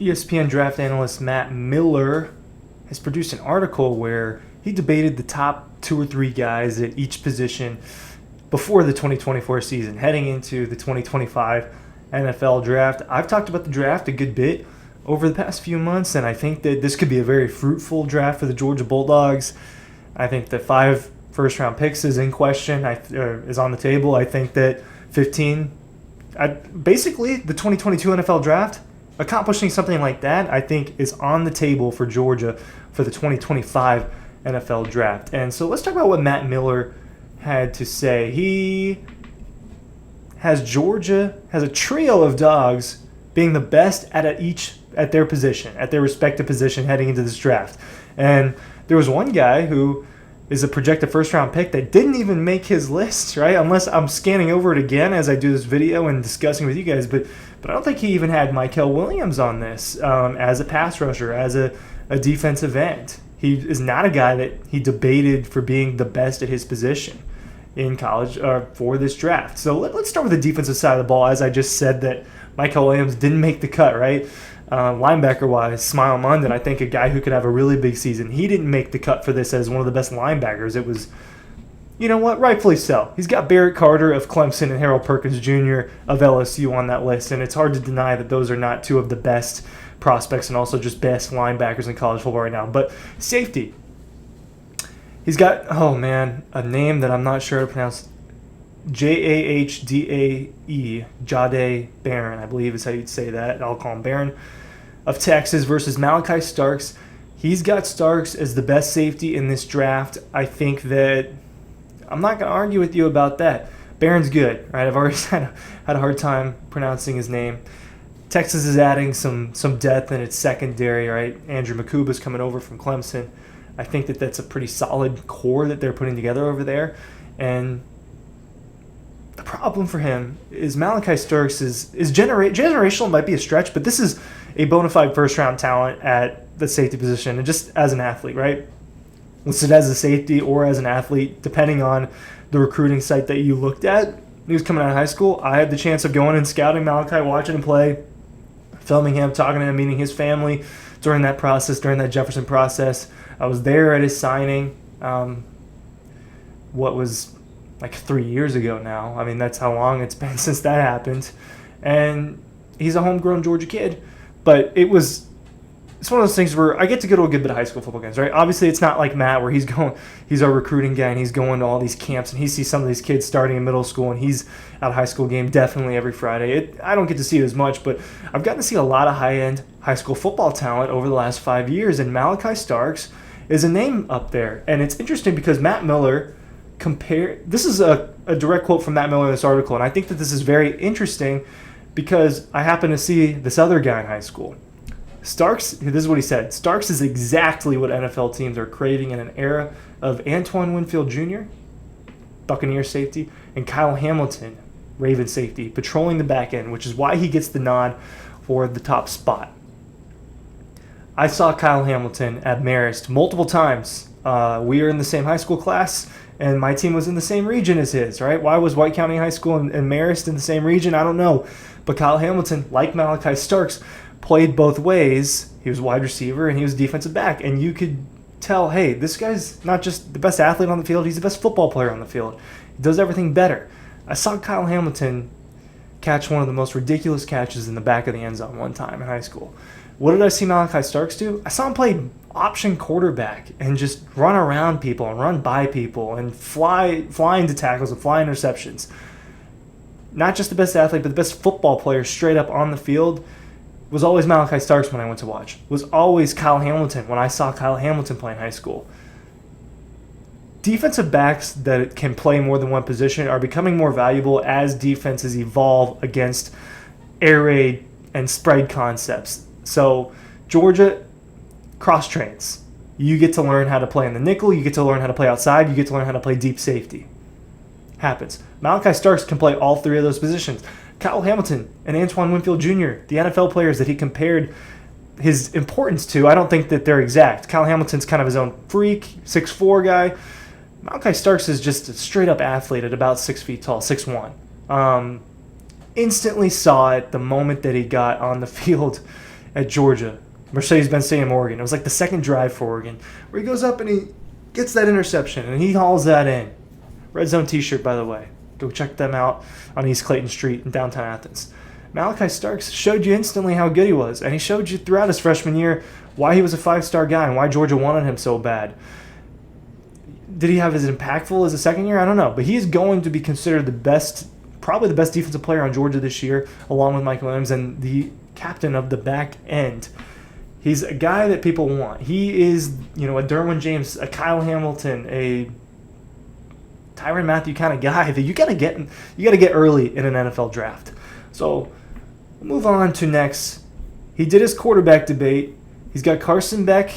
ESPN draft analyst Matt Miller has produced an article where he debated the top 2 or 3 guys at each position before the 2024 season, heading into the 2025 NFL draft. I've talked about the draft a good bit over the past few months, and I think that this could be a very fruitful draft for the Georgia Bulldogs. I think that 5 first-round picks is in question, is on the table. I think that 15, basically the 2022 NFL draft, accomplishing something like that, I think, is on the table for Georgia for the 2025 NFL draft. And so let's talk about what Matt Miller had to say. He has Georgia has a trio of dogs being the best at their position, at their respective position heading into this draft. And there was one guy who is a projected first-round pick that didn't even make his list, right? Unless I'm scanning over it again as I do this video and discussing with you guys. But I don't think he even had Michael Williams on this as a pass rusher, as a defensive end. He is not a guy that he debated for being the best at his position in college for this draft. So let's start with the defensive side of the ball. As I just said, that Michael Williams didn't make the cut, right? Linebacker-wise, Smile London, I think a guy who could have a really big season. He didn't make the cut for this as one of the best linebackers. It was, you know what, rightfully so. He's got Barrett Carter of Clemson and Harold Perkins Jr. of LSU on that list, and it's hard to deny that those are not 2 of the best prospects and also just best linebackers in college football right now. But safety, he's got, a name that I'm not sure how to pronounce. Jahdae, Jahdae Barron, I believe is how you'd say that. I'll call him Barron, of Texas versus Malachi Starks. He's got Starks as the best safety in this draft. I think that I'm not going to argue with you about that. Barron's good, right? I've already had a hard time pronouncing his name. Texas is adding some depth in its secondary, right? Andrew Makuba's coming over from Clemson. I think that that's a pretty solid core that they're putting together over there. And the problem for him is Malachi Starks is generational, might be a stretch, but this is a bona fide first-round talent at the safety position, and just as an athlete, right? Listed as a safety or as an athlete, depending on the recruiting site that you looked at. When he was coming out of high school, I had the chance of going and scouting Malachi, watching him play, filming him, talking to him, meeting his family during that process, during that Jefferson process. I was there at his signing, what was like 3 years ago now. I mean, that's how long it's been since that happened. And he's a homegrown Georgia kid. But it's one of those things where I get to go to a good bit of high school football games, right? Obviously, it's not like Matt where he's our recruiting guy and he's going to all these camps and he sees some of these kids starting in middle school and he's at a high school game definitely every Friday. I don't get to see it as much, but I've gotten to see a lot of high-end high school football talent over the last 5 years, and Malachi Starks is a name up there. And it's interesting because Matt Miller this is a direct quote from Matt Miller in this article, and I think that this is very interesting because I happen to see this other guy in high school. Starks, this is what he said. Starks is exactly what NFL teams are craving in an era of Antoine Winfield Jr., Buccaneer safety, and Kyle Hamilton, Raven safety, patrolling the back end, which is why he gets the nod for the top spot. I saw Kyle Hamilton at Marist multiple times. We are in the same high school class, and my team was in the same region as his, right? Why was White County High School and Marist in the same region? I don't know. But Kyle Hamilton, like Malachi Starks, played both ways. He was wide receiver and he was defensive back. And you could tell, hey, this guy's not just the best athlete on the field, he's the best football player on the field. He does everything better. I saw Kyle Hamilton catch one of the most ridiculous catches in the back of the end zone one time in high school. What did I see Malachi Starks do? I saw him play option quarterback and just run around people and run by people and fly into tackles and fly interceptions. Not just the best athlete, but the best football player straight up on the field was always Malachi Starks when I went to watch. Was always Kyle Hamilton when I saw Kyle Hamilton play in high school. Defensive backs that can play more than one position are becoming more valuable as defenses evolve against air raid and spread concepts. So Georgia cross-trains. You get to learn how to play in the nickel. You get to learn how to play outside. You get to learn how to play deep safety. Happens. Malachi Starks can play all 3 of those positions. Kyle Hamilton and Antoine Winfield Jr., the NFL players that he compared his importance to, I don't think that they're exact. Kyle Hamilton's kind of his own freak, 6'4" guy. Malachi Starks is just a straight-up athlete at about 6 feet tall, 6'1". Instantly saw it the moment that he got on the field at Georgia, Mercedes-Benz Stadium, Oregon. It was like the second drive for Oregon, where he goes up and he gets that interception, and he hauls that in. Red Zone t-shirt, by the way. Go check them out on East Clayton Street in downtown Athens. Malachi Starks showed you instantly how good he was, and he showed you throughout his freshman year why he was a 5-star guy and why Georgia wanted him so bad. Did he have as impactful as a second year? I don't know, but he is going to be considered the best, probably the best defensive player on Georgia this year, along with Michael Williams and the captain of the back end. He's a guy that people want. He is, a Derwin James, a Kyle Hamilton, a Tyrann Mathieu kind of guy that you gotta get early in an NFL draft. So we'll move on to next. He did his quarterback debate. He's got Carson Beck,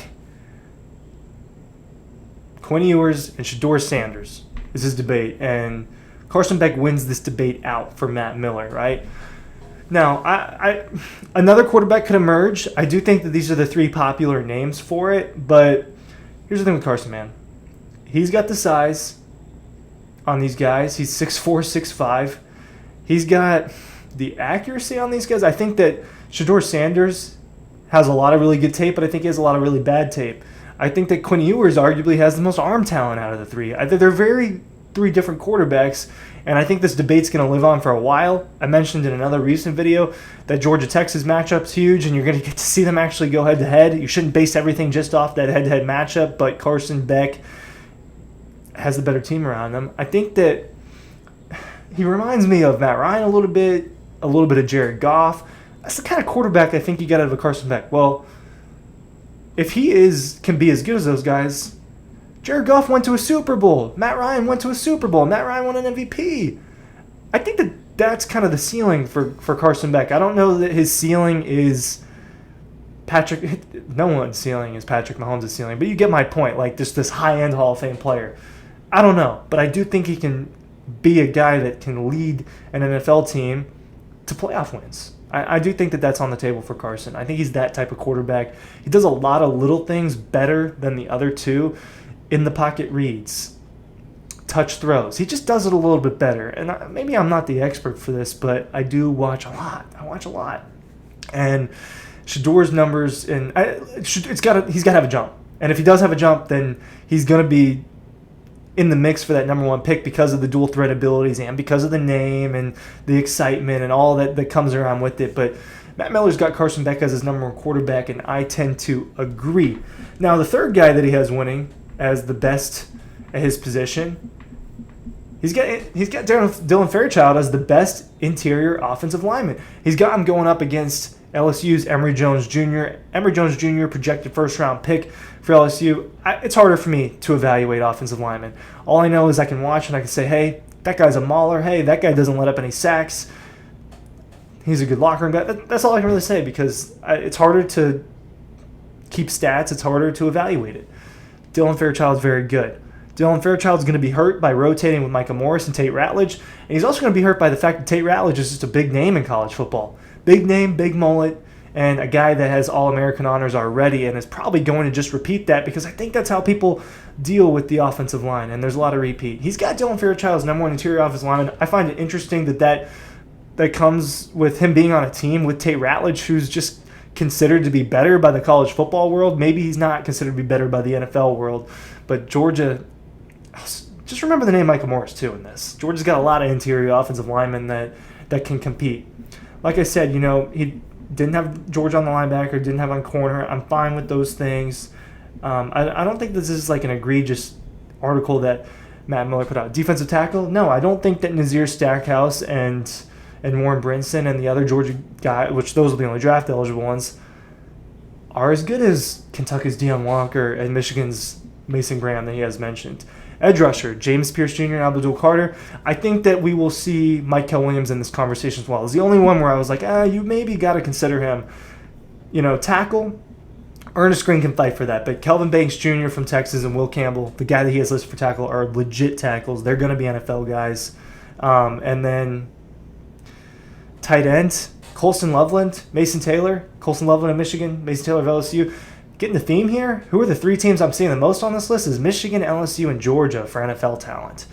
Quinn Ewers, and Shedeur Sanders is his debate. And Carson Beck wins this debate out for Matt Miller, right? Now, another quarterback could emerge. I do think that these are the three popular names for it, but here's the thing with Carson, man. He's got the size on these guys. He's 6'4", 6'5". He's got the accuracy on these guys. I think that Shedeur Sanders has a lot of really good tape, but I think he has a lot of really bad tape. I think that Quinn Ewers arguably has the most arm talent out of the three. I think they're three different quarterbacks, and I think this debate's going to live on for a while. I mentioned in another recent video that Georgia-Texas matchup's huge, and you're going to get to see them actually go head-to-head. You shouldn't base everything just off that head-to-head matchup, but Carson Beck has the better team around him. I think that he reminds me of Matt Ryan a little bit of Jared Goff. That's the kind of quarterback I think you got out of a Carson Beck. Well, if he can be as good as those guys, Jared Goff went to a Super Bowl. Matt Ryan went to a Super Bowl. Matt Ryan won an MVP. I think that's kind of the ceiling for Carson Beck. I don't know that his ceiling is no one's ceiling is Patrick Mahomes' ceiling, but you get my point. Like, just this high-end Hall of Fame player. I don't know, but I do think he can be a guy that can lead an NFL team to playoff wins. I do think that that's on the table for Carson. I think he's that type of quarterback. He does a lot of little things better than the other two. In the pocket reads, touch throws. He just does it a little bit better. And maybe I'm not the expert for this, but I do watch a lot. And Shedeur's numbers, and he's got to have a jump. And if he does have a jump, then he's going to be in the mix for that number one pick because of the dual threat abilities and because of the name and the excitement and all that comes around with it. But Matt Miller's got Carson Beck as his number one quarterback, and I tend to agree. Now, the third guy that he has winning as the best at his position, he's got Dylan Fairchild as the best interior offensive lineman. He's got him going up against LSU's Emory Jones Jr. Emory Jones Jr. projected first-round pick for LSU. It's harder for me to evaluate offensive linemen. All I know is I can watch and I can say, hey, that guy's a mauler. Hey, that guy doesn't let up any sacks. He's a good locker room guy. That's all I can really say because it's harder to keep stats. It's harder to evaluate it. Dylan Fairchild's very good. Dylan Fairchild's going to be hurt by rotating with Micah Morris and Tate Ratledge. And he's also going to be hurt by the fact that Tate Ratledge is just a big name in college football. Big name, big mullet, and a guy that has All-American honors already and is probably going to just repeat that because I think that's how people deal with the offensive line, and there's a lot of repeat. He's got Dylan Fairchild's number one interior offensive lineman. I find it interesting that comes with him being on a team with Tate Ratledge, who's just considered to be better by the college football world. Maybe he's not considered to be better by the NFL world, but Georgia, just remember the name Micah Morris too in this. Georgia's got a lot of interior offensive linemen that can compete. Like I said, he didn't have George on the linebacker, didn't have on corner. I'm fine with those things. I don't think this is like an egregious article that Matt Miller put out. Defensive tackle? No, I don't think that Nazir Stackhouse and Warren Brinson and the other Georgia guy, which those are the only draft eligible ones, are as good as Kentucky's Deion Walker and Michigan's Mason Graham that he has mentioned. Edge rusher, James Pierce Jr. and Abdul Carter. I think that we will see Mike Williams in this conversation as well. It's the only one where I was like, you maybe got to consider him. Tackle, Ernest Green can fight for that. But Kelvin Banks Jr. from Texas and Will Campbell, the guy that he has listed for tackle, are legit tackles. They're going to be NFL guys. And then tight end, Colston Loveland, Mason Taylor. Colston Loveland of Michigan, Mason Taylor of LSU. Getting the theme here, who are the three teams I'm seeing the most on this list is Michigan, LSU, and Georgia for NFL talent.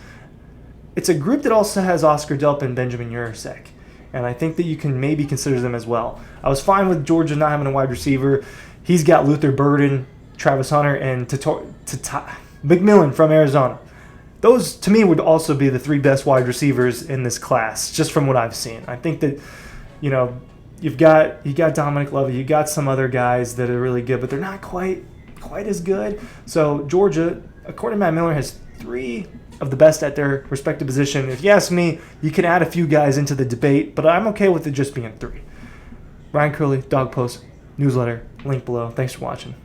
It's a group that also has Oscar Delp and Benjamin Yurosek. and I think that you can maybe consider them as well. I was fine with Georgia not having a wide receiver. He's got Luther Burden, Travis Hunter, and McMillan from Arizona. Those, to me, would also be the 3 best wide receivers in this class, just from what I've seen. I think that, you got Dominic Lovey, you got some other guys that are really good, but they're not quite as good. So Georgia, according to Matt Miller, has 3 of the best at their respective position. If you ask me, you can add a few guys into the debate, but I'm okay with it just being 3. Ryan Curley, Dawg Post, newsletter, link below. Thanks for watching.